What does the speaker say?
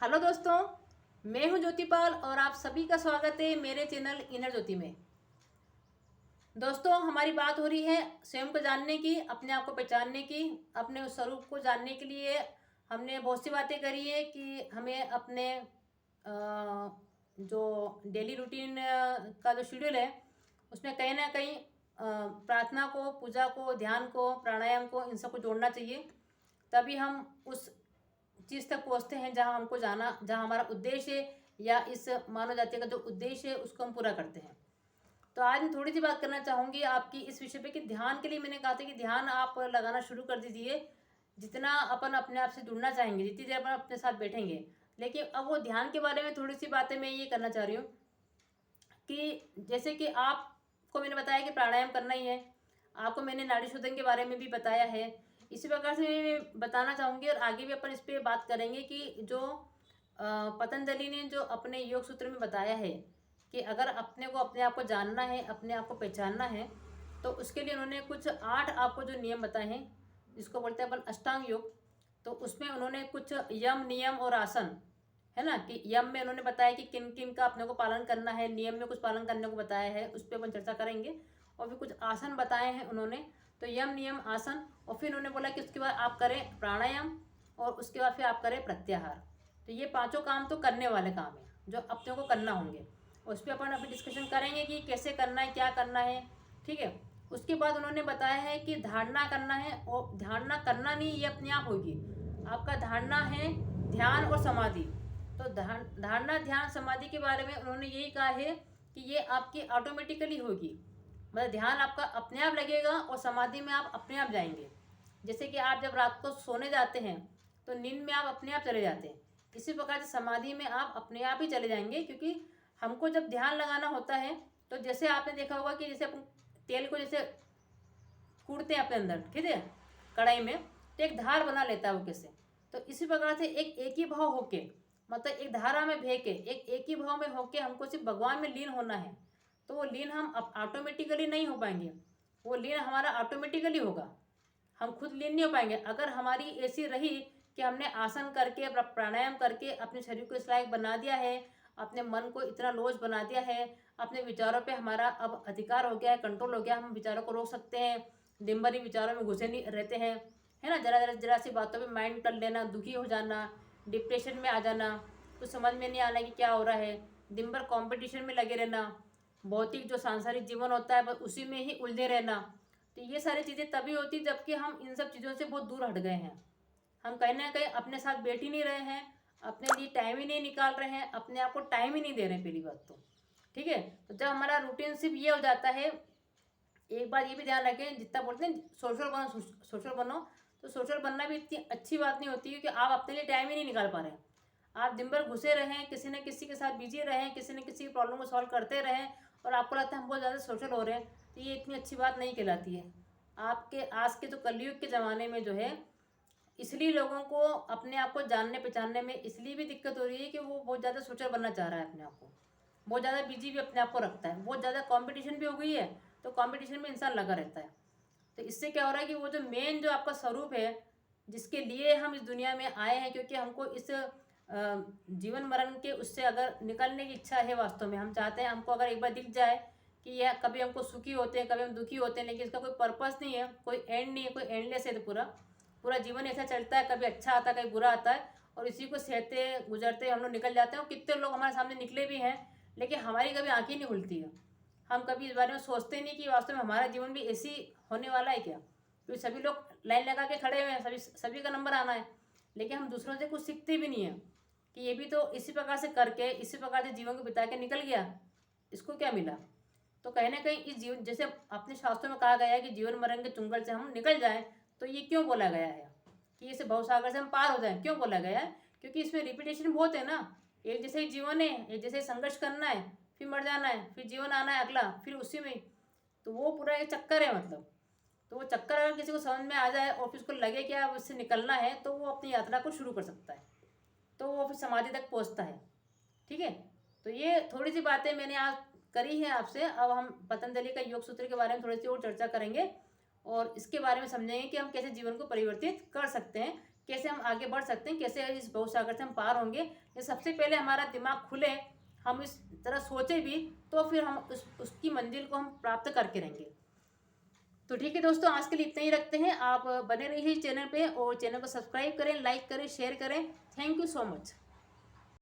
Hello दोस्तों, मैं हूं ज्योतिपाल और आप सभी का स्वागत है मेरे चैनल इनर ज्योति में। दोस्तों, हमारी बात हो रही है स्वयं को जानने की, अपने आप को पहचानने की, अपने उस स्वरूप को जानने के लिए हमने बहुत सी बातें करी है कि हमें अपने जो डेली रूटीन का जो शेड्यूल है उसमें कहीं ना कहीं प्रार्थना को, पूजा को, ध्यान को, प्राणायाम को, इन सबको जोड़ना चाहिए। तभी हम उस चीज़ तक पहुँचते हैं जहाँ हमको जाना, जहाँ हमारा उद्देश्य है या इस मानव जाति का जो उद्देश्य है उसको हम पूरा करते हैं। तो आज मैं थोड़ी सी बात करना चाहूँगी आपकी इस विषय पे कि ध्यान के लिए मैंने कहा था कि ध्यान आप लगाना शुरू कर दीजिए जितना अपन अपने आप से जुड़ना चाहेंगे, जितनी देर अपन अपने साथ बैठेंगे। लेकिन अब वो ध्यान के बारे में थोड़ी सी बातें मैं ये करना चाह रही हूँ कि जैसे कि आपको मैंने बताया कि प्राणायाम करना ही है, आपको मैंने नाड़ी शोधन के बारे में भी बताया है। इसी प्रकार से मैं बताना चाहूँगी और आगे भी अपन इस पर बात करेंगे कि जो पतंजलि ने जो अपने योग सूत्र में बताया है कि अगर अपने को, अपने आप को जानना है, अपने आप को पहचानना है, तो उसके लिए उन्होंने कुछ 8 आपको जो नियम बताए हैं जिसको बोलते हैं अपन अष्टांग योग। तो उसमें उन्होंने कुछ यम, नियम और आसन, है ना, कि यम में उन्होंने बताया कि किन किन का अपने को पालन करना है, नियम में कुछ पालन करने को बताया है, उस पर अपन चर्चा करेंगे। और फिर कुछ आसन बताए हैं उन्होंने, तो यम, नियम, आसन। और फिर उन्होंने बोला कि उसके बाद आप करें प्राणायाम और उसके बाद फिर आप करें प्रत्याहार। तो ये पांचों काम तो करने वाले काम है जो अपने को करना होंगे, और उस पर अपन अभी डिस्कशन करेंगे कि कैसे करना है, क्या करना है। ठीक है। उसके बाद उन्होंने बताया है कि धारणा करना है, और धारणा करना नहीं, ये अपने आप होगी। आपका धारणा है ध्यान और समाधि। तो धारणा, ध्यान, समाधि के बारे में उन्होंने यही कहा है कि ये आपकी ऑटोमेटिकली होगी। मतलब ध्यान आपका अपने आप लगेगा और समाधि में आप अपने आप जाएंगे। जैसे कि आप जब रात को सोने जाते हैं तो नींद में आप अपने आप चले जाते हैं, इसी प्रकार से समाधि में आप अपने आप ही चले जाएंगे। क्योंकि हमको जब ध्यान लगाना होता है तो जैसे आपने देखा होगा कि जैसे अपन तेल को जैसे कूटते हैं अपने अंदर, ठीक है, कढ़ाई में, तो एक धार बना लेता है वो कैसे। तो इसी प्रकार से एक ही भाव होके, मतलब एक धारा में बह के, एक ही भाव में होके हमको सिर्फ भगवान में लीन होना है। तो वो लीन हम ऑटोमेटिकली नहीं हो पाएंगे, वो लीन हमारा ऑटोमेटिकली होगा। हम खुद लीन नहीं हो पाएंगे अगर हमारी ऐसी रही कि हमने आसन करके, प्राणायाम करके अपने शरीर को इस लायक बना दिया है, अपने मन को इतना लोच बना दिया है, अपने विचारों पे हमारा अब अधिकार हो गया है, कंट्रोल हो गया, हम विचारों को रोक सकते हैं, दिन भर ही विचारों में घुसे नहीं रहते हैं, है ना। जरा जरा जरा सी बातों पे माइंड कर लेना, दुखी हो जाना, डिप्रेशन में आ जाना, कुछ समझ में नहीं आना कि क्या हो रहा है, दिन भर कॉम्पिटिशन में लगे रहना, भौतिक जो सांसारिक जीवन होता है बस उसी में ही उलझे रहना। तो ये सारी चीज़ें तभी होती जबकि हम इन सब चीज़ों से बहुत दूर हट गए हैं। हम कहीं ना कहीं अपने साथ बैठ ही नहीं रहे हैं, अपने लिए टाइम ही नहीं निकाल रहे हैं, अपने आप को टाइम ही नहीं दे रहे हैं, पहली बात तो। ठीक है। तो जब हमारा रूटीन सिर्फ ये हो जाता है, एक बात ये भी ध्यान रखें, जितना बोलते हैं सोशल बनो, सोशल बनो, तो सोशल बनना भी इतनी अच्छी बात नहीं होती क्योंकि आप अपने लिए टाइम ही नहीं निकाल पा रहे हैं। आप दिन भर घुसे रहें, किसी न किसी के साथ बिजी रहें, किसी न किसी प्रॉब्लम को सॉल्व करते रहें, और आपको लगता है हम बहुत ज़्यादा सोशल हो रहे हैं, तो ये इतनी अच्छी बात नहीं कहलाती है। आपके आज के जो कलयुग के ज़माने में जो है, इसलिए लोगों को अपने आप को जानने पहचानने में इसलिए भी दिक्कत हो रही है कि वो बहुत ज़्यादा सोशल बनना चाह रहा है, अपने आप को बहुत ज़्यादा बिजी भी अपने आप को रखता है, बहुत ज़्यादा कंपटीशन भी हो गई है, तो कंपटीशन में इंसान लगा रहता है। तो इससे क्या हो रहा है कि वो जो मेन जो आपका स्वरूप है, जिसके लिए हम इस दुनिया में आए हैं, क्योंकि हमको इस जीवन मरण के उससे अगर निकलने की इच्छा है, वास्तव में हम चाहते हैं, हमको अगर एक बार दिख जाए कि यह कभी हमको सुखी होते हैं, कभी हम दुखी होते हैं, लेकिन इसका कोई पर्पस नहीं है, कोई एंड नहीं है, कोई एंडलेस है, तो पूरा पूरा जीवन ऐसा चलता है, कभी अच्छा आता है, कभी बुरा आता है, और इसी को सहते गुजरते हम लोग निकल जाते हैं। और कितने लोग हमारे सामने निकले भी हैं, लेकिन हमारी कभी आंखें नहीं खुलती है। हम कभी इस बारे में सोचते नहीं कि वास्तव में हमारा जीवन भी ऐसी होने वाला है क्या, क्योंकि सभी लोग लाइन लगा के खड़े हुए हैं, सभी सभी का नंबर आना है, लेकिन हम दूसरों से कुछ सीखते भी नहीं है कि ये भी तो इसी प्रकार से करके, इसी प्रकार से जीवन को बिता के निकल गया, इसको क्या मिला। तो कहीं ना कहीं इस जीवन, जैसे अपने शास्त्रों में कहा गया है कि जीवन मरण के चुंगल से हम निकल जाएं, तो ये क्यों बोला गया है कि इसे भवसागर से हम पार हो जाएं, क्यों बोला गया है, क्योंकि इसमें रिपीटेशन बहुत है ना। एक जैसे ही जीवन है, एक जैसे ही संघर्ष करना है, फिर मर जाना है, फिर जीवन आना है अगला, फिर उसी में, तो वो पूरा एक चक्कर है मतलब। तो वो चक्कर अगर किसी को समझ में आ जाए और फिर उसको लगे कि अब इससे निकलना है, तो वो अपनी यात्रा को शुरू कर सकता है, तो वो फिर समाधि तक पहुंचता है। ठीक है। तो ये थोड़ी सी बातें मैंने आज करी है आपसे। अब हम पतंजलि का योग सूत्र के बारे में थोड़ी सी और चर्चा करेंगे और इसके बारे में समझेंगे कि हम कैसे जीवन को परिवर्तित कर सकते हैं, कैसे हम आगे बढ़ सकते हैं, कैसे इस भवसागर से हम पार होंगे। ये सबसे पहले हमारा दिमाग खुले, हम इस तरह सोचे भी, तो फिर हम उसकी मंजिल को हम प्राप्त करके रहेंगे। तो ठीक है दोस्तों, आज के लिए इतना ही रखते हैं। आप बने रहिए चैनल पे और चैनल को सब्सक्राइब करें, लाइक करें, शेयर करें। Thank you so much.